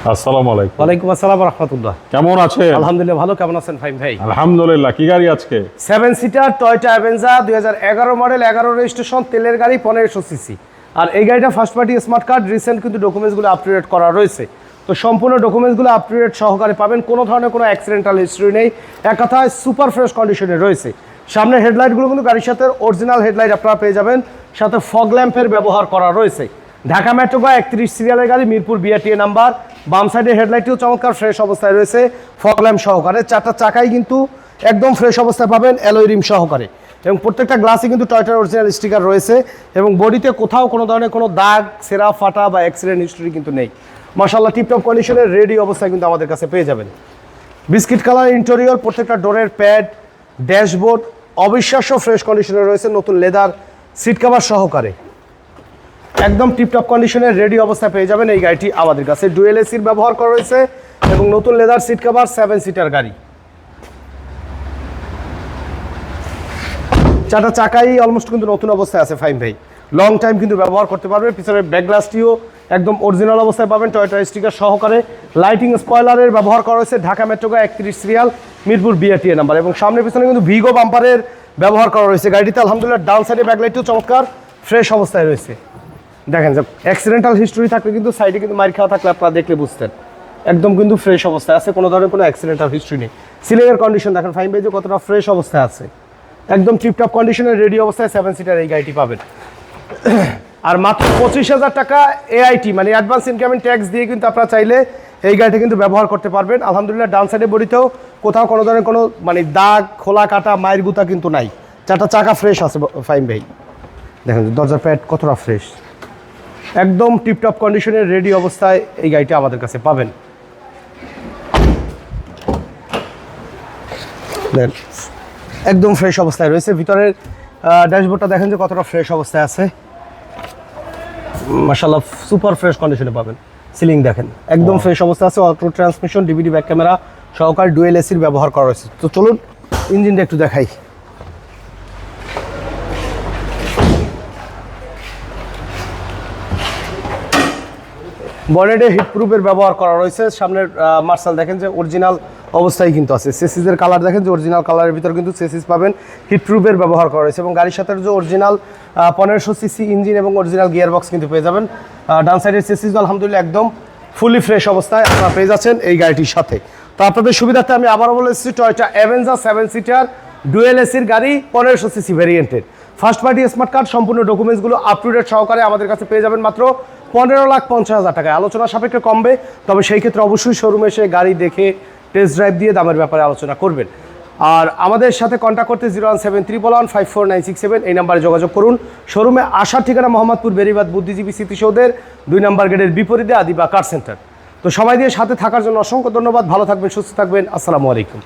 আসসালামু আলাইকুম। ওয়ালাইকুম আসসালাম রাহমাতুল্লাহ। কেমন আছেন? আলহামদুলিল্লাহ ভালো। কেমন আছেন ফাহিম ভাই? আলহামদুলিল্লাহ। কি গাড়ি আজকে? 7 seater Toyota Avenger 2011 model, 11 registration, তেলের গাড়ি, 1500 সিসি। আর এই গাড়িটা first party smart card, recent কিন্তু ডকুমেন্টসগুলো আপ টু ডেট করা রয়েছে। তো সম্পূর্ণ ডকুমেন্টসগুলো আপ টু ডেট সহকারে পাবেন, কোনো ধরনের কোনো অ্যাক্সিডেন্টাল হিস্ট্রি নেই, এক কথায় সুপার ফ্রেশ কন্ডিশনে রয়েছে। সামনে হেডলাইটগুলো কিন্তু গাড়ির সাথে অরিজিনাল হেডলাইট আপনারা পেয়ে যাবেন, সাথে ফগ ল্যাম্পের ব্যবহার করা রয়েছে। ঢাকা মেট্রো বা 31 সিরিয়ালের গাড়ি, মিরপুর বিআরটিএ নাম্বার। বাম সাইডের হেডলাইটটিও চমৎকার ফ্রেশ অবস্থায় রয়েছে, ফগ ল্যাম্প সহকারে। চারটা চাকাই কিন্তু একদম ফ্রেশ অবস্থায় পাবেন, অ্যালয় রিম সহকারে। এবং প্রত্যেকটা গ্লাসে কিন্তু টয়োটার অরিজিনাল স্টিকার রয়েছে, এবং বডিতে কোথাও কোনো ধরনের কোনো দাগ, সেরা, ফাটা বা অ্যাক্সিডেন্ট হিস্ট্রি কিন্তু নেই। মাশাআল্লাহ টিপটপ কন্ডিশনের রেডি অবস্থায় কিন্তু আমাদের কাছে পেয়ে যাবেন। বিস্কিট কালার ইন্টেরিয়র, প্রত্যেকটা ডোরের প্যাড, ড্যাশবোর্ড অবিশ্বাস্য ফ্রেশ কন্ডিশনে রয়েছে, নতুন লেদার সিট কভার সহকারে একদম টিপটপ কন্ডিশনের রেডি অবস্থায় পেয়ে যাবেন এই গাড়িটি আমাদের কাছে। ডুয়েল এসির ব্যবহার করা রয়েছে এবং নতুন লেদার সিট কভার, 7 সিটার গাড়ি। চারটা চাকাই অলমোস্ট কিন্তু নতুন অবস্থায় আছে ফাইম ভাই, লং টাইম কিন্তু ব্যবহার করতে পারবেন। পিছনের ব্যাক গ্লাসটিও একদম অরিজিনাল অবস্থায় পাবেন, টয়োটা স্টিকার সহকারে। লাইটিং স্পয়লারের ব্যবহার করা হয়েছে, Dhaka metro 31 serial, Mirpur BRTA number. এবং সামনে পিছনে কিন্তু ভিগো বাম্পারের ব্যবহার করা রয়েছে গাড়িতে। আলহামদুলিল্লাহ ডাউন সাইডে ব্যাকলাইটটিও চমৎকার ফ্রেশ অবস্থায় রয়েছে। দেখেন যে অ্যাক্সিডেন্টাল হিস্ট্রি থাকলে কিন্তু সাইডে কিন্তু মার খাওয়া থাকলে আপনারা দেখলে বুঝতেন, একদম কিন্তু ফ্রেশ অবস্থায় আছে, কোনো ধরনের কোনো অ্যাক্সিডেন্টাল হিস্ট্রি নেই। সিলিংয়ের কন্ডিশন দেখেন ফাইম ভাই যে কতটা ফ্রেশ অবস্থায় আছে, একদম টিপটপ কন্ডিশনের রেডি অবস্থায় 7 সিটার এই গাড়িটি পাবেন। আর মাত্র 25,000 টাকা এআইটি মানে অ্যাডভান্স ইনকামিং ট্যাক্স দিয়ে কিন্তু আপনারা চাইলে এই গাড়িটা কিন্তু ব্যবহার করতে পারবেন। আলহামদুলিল্লাহ ডাউন সাইডে বডিতেও কোথাও কোনো ধরনের কোনো মানে দাগ, খোলা কাটা, মায়ের গুতা কিন্তু নাই। চারটা চাকা ফ্রেশ আছে ফাইম ভাই, দেখেন দরজার প্যাড কতটা ফ্রেশ, একদম টিপটপ কন্ডিশনের রেডি অবস্থায় এই গাড়িটা আমাদের কাছে পাবেন। একদম ফ্রেশ অবস্থায় রয়েছে। ভিতরের ড্যাশবোর্ডটা দেখেন যে কতটা ফ্রেশ অবস্থায় আছে, মাশাআল্লাহ সুপার ফ্রেশ কন্ডিশনে পাবেন। সিলিং দেখেন একদম ফ্রেশ অবস্থা আছে, auto transmission, DVD back camera সহকারে ডুয়েল এসির ব্যবহার করা হয়েছে। তো চলুন ইঞ্জিনটা একটু দেখাই। বনেটে হিটপ্রুফের ব্যবহার করা রয়েছে। সামনের মার্শাল দেখেন যে অরিজিনাল অবস্থায় কিন্তু আছে। সেসিসের কালার দেখেন যে অরিজিনাল কালারের ভিতর কিন্তু সেসিস পাবেন, হিটপ্রুফের ব্যবহার করা রয়েছে। এবং গাড়ির সাথে যে অরিজিনাল 1500 সিসি ইঞ্জিন এবং অরিজিনাল গিয়ার বক্স কিন্তু পেয়ে যাবেন। ডান সাইডের সেসিস আলহামদুলিল্লাহ একদম ফুলি ফ্রেশ অবস্থায় আপনারা পেয়ে যাচ্ছেন এই গাড়িটির সাথে। তো আপনাদের সুবিধার্থে আমি আবারও বলে এসেছি, টয়োটা অ্যাভেঞ্জার 7 সিটার ডুয়েল এসির গাড়ি, 1500 সিসি ভ্যারিয়েন্টের, ফার্স্ট পার্টি স্মার্ট কার্ড, সম্পূর্ণ ডকুমেন্টসগুলো আপ টু ডেট সহকারে আমাদের কাছে পেয়ে যাবেন মাত্র 15,50,000 টাকায়। আলোচনা সাপেক্ষে কমবে, তবে সেই ক্ষেত্রে অবশ্যই শোরুমে এসে গাড়ি দেখে টেস্ট ড্রাইভ দিয়ে দামের ব্যাপারে আলোচনা করবেন। আর আমাদের সাথে কন্ট্যাক্ট করতে 01731154967 এই নাম্বারে যোগাযোগ করুন। শোরুমে আসার ঠিকানা মোহাম্মদপুর বেরিবাদ বুদ্ধিজীবী স্মৃতিসৌধের 2 নম্বর গেটের বিপরীতে আদিবা কার সেন্টার। তো সবাই দিয়ে সাথে থাকার জন্য অসংখ্য ধন্যবাদ। ভালো থাকবেন, সুস্থ থাকবেন। আসসালামু আলাইকুম।